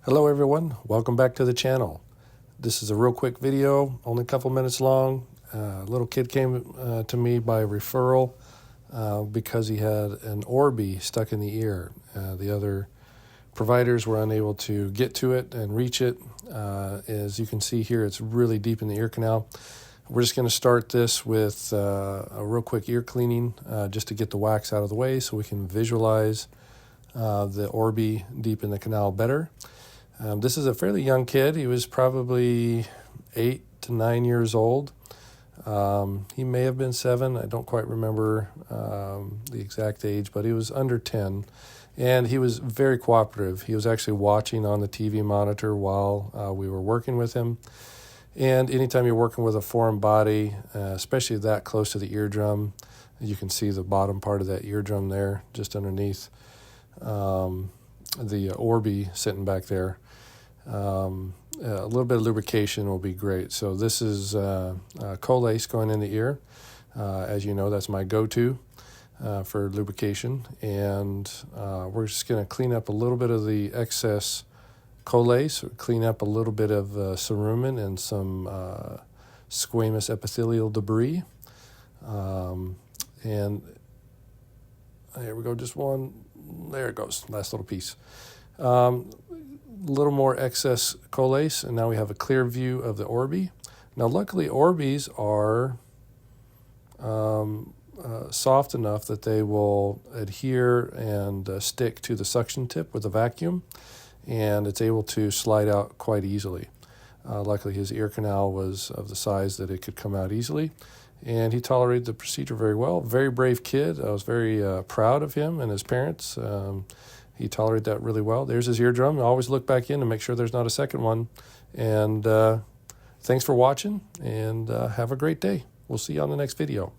Hello everyone, welcome back to the channel. This is a real quick video, only a couple minutes long. A little kid came to me by referral because he had an ORBEEZ stuck in the ear. The other providers were unable to get to it and reach it. As you can see here, it's really deep in the ear canal. We're just going to start this with a real quick ear cleaning just to get the wax out of the way so we can visualize the ORBEEZ deep in the canal better. This is a fairly young kid. He was probably 8 to 9 years old. He may have been 7. I don't quite remember the exact age, but he was under 10. And he was very cooperative. He was actually watching on the TV monitor while we were working with him. And anytime you're working with a foreign body, especially that close to the eardrum, you can see the bottom part of that eardrum there, just underneath the ORBEEZ sitting back there. A little bit of lubrication will be great. So this is Colace going in the ear. As you know, that's my go-to for lubrication. And we're just going to clean up a little bit of the excess Colace, clean up a little bit of cerumen and some squamous epithelial debris. And there we go, just one. There it goes, last little piece. Little more excess Colace, and now we have a clear view of the ORBEEZ. Now, luckily, ORBEEZ are soft enough that they will adhere and stick to the suction tip with a vacuum, and it's able to slide out quite easily. Luckily, his ear canal was of the size that it could come out easily, and he tolerated the procedure very well. Very brave kid. I was very proud of him and his parents. He tolerated that really well. There's his eardrum. I always look back in to make sure there's not a second one. And thanks for watching, and have a great day. We'll see you on the next video.